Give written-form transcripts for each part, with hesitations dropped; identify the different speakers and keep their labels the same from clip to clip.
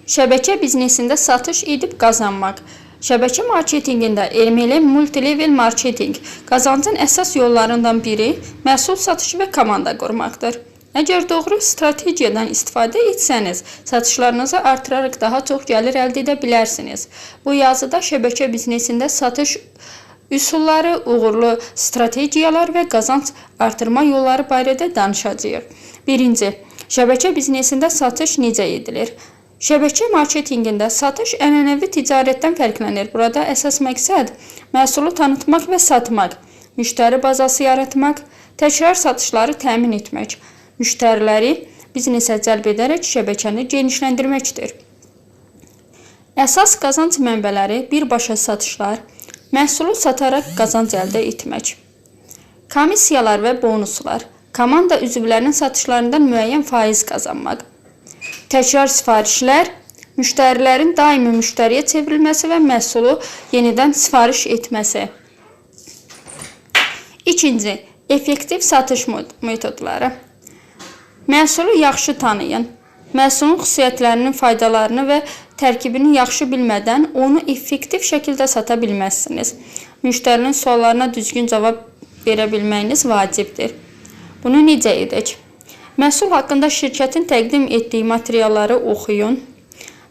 Speaker 1: Şəbəkə biznesində satış edib qazanmaq. Şəbəkə marketinqində elmli multilevel marketinq qazancın əsas yollarından biri məhsul satışı və komanda qurmaqdır. Əgər doğru strategiyadan istifadə etsəniz, satışlarınızı artıraraq daha çox gəlir əldə edə bilərsiniz. Bu yazıda şəbəkə biznesində satış üsulları, uğurlu strategiyalar və qazanc artırma yolları barədə danışacağıq. Birinci, şəbəkə biznesində satış necə edilir? Şəbəkə marketinqində satış ənənəvi ticarətdən fərqlənir. Burada əsas məqsəd məhsulu tanıtmaq və satmaq, müştəri bazası yaratmaq, təkrar satışları təmin etmək, müştəriləri biznesə cəlb edərək şəbəkəni genişləndirməkdir. Əsas qazanc mənbələri birbaşa satışlar, məhsulu sataraq qazanc əldə etmək, komissiyalar və bonuslar, komanda üzvlərinin satışlarından müəyyən faiz qazanmaq, təkrar sifarişlər, müştərilərin daimi müştəriyə çevrilməsi və məhsulu yenidən sifariş etməsi. İkinci, effektiv satış metodları. Məhsulu yaxşı tanıyın. Məhsulun xüsusiyyətlərinin, faydalarını və tərkibini yaxşı bilmədən onu effektiv şəkildə sata bilməzsiniz. Müştərinin suallarına düzgün cavab verə bilməyiniz vacibdir. Bunu necə edək? Məhsul haqqında şirkətin təqdim etdiyi materialları oxuyun.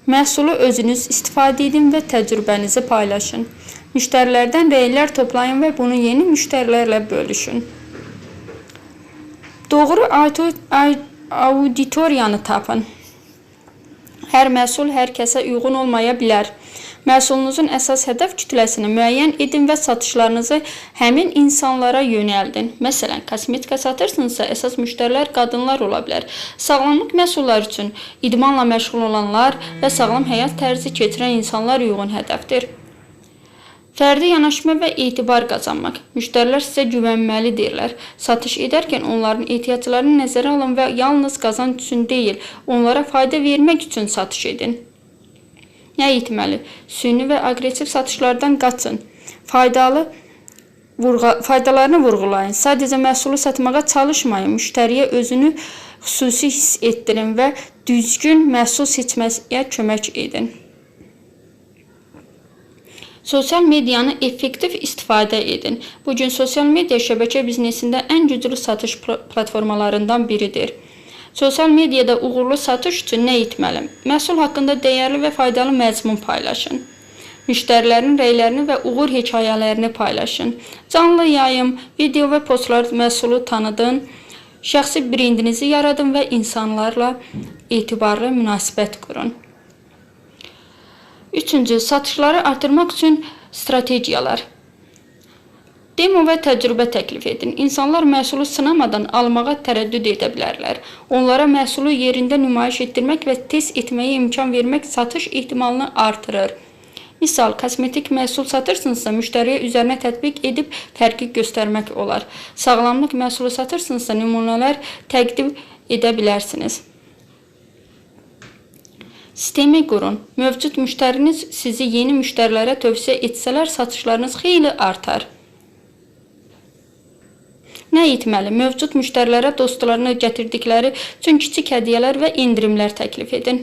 Speaker 1: Məhsulu özünüz istifadə edin və təcrübənizi paylaşın. Müştərilərdən rəylər toplayın və bunu yeni müştərilərlə bölüşün. Doğru auditoriyanı tapın. Hər məhsul hər kəsə uyğun olmaya bilər. Məhsulunuzun əsas hədəf kütləsini müəyyən edin və satışlarınızı həmin insanlara yönəldin. Məsələn, kosmetika satırsınızsa, əsas müştərilər qadınlar ola bilər. Sağlamlıq məhsulları üçün idmanla məşğul olanlar və sağlam həyat tərzi keçirən insanlar uyğun hədəfdir. Fərdi yanaşma və etibar qazanmaq. Müştərilər sizə güvənməlidirlər. Satış edərkən onların ehtiyaclarını nəzərə alın və yalnız qazanc üçün deyil, onlara fayda vermək üçün satış edin. Nə etməli? Süni və aqressiv satışlardan qaçın. Faydalarını vurğulayın. Sadəcə məhsulu satmağa çalışmayın. Müştəriyə özünü xüsusi hiss etdirin və düzgün məhsul seçməyə kömək edin. Sosial medianı effektiv istifadə edin. Bugün sosial media şəbəkə biznesində ən güclü satış platformalarından biridir. Sosial mediada uğurlu satış üçün nə etməli? Məhsul haqqında dəyərli və faydalı məzmun paylaşın. Müştərilərin rəylərini və uğur hekayələrini paylaşın. Canlı yayım, video və postlar məhsulu tanıdın. Şəxsi brendinizi yaradın və insanlarla etibarlı münasibət qurun. Üçüncü, satışları artırmaq üçün strategiyalar. Demo və təcrübə təklif edin. İnsanlar məhsulu sınamadan almağa tərəddüd edə bilərlər. Onlara məhsulu yerində nümayiş etdirmək və test etməyə imkan vermək satış ehtimalını artırır. Misal, kosmetik məhsul satırsınızsa, müştəriyə üzərinə tətbiq edib fərqi göstərmək olar. Sağlamlıq məhsulu satırsınızsa, nümunələr təqdim edə bilərsiniz. Sistemi qurun. Mövcud müştəriniz sizi yeni müştərilərə tövsiyə etsələr, satışlarınız xeyli artar. Nə etməli? Mövcud müştərilərə dostlarını gətirdikləri üçün kiçik hədiyyələr və endirimlər təklif edin.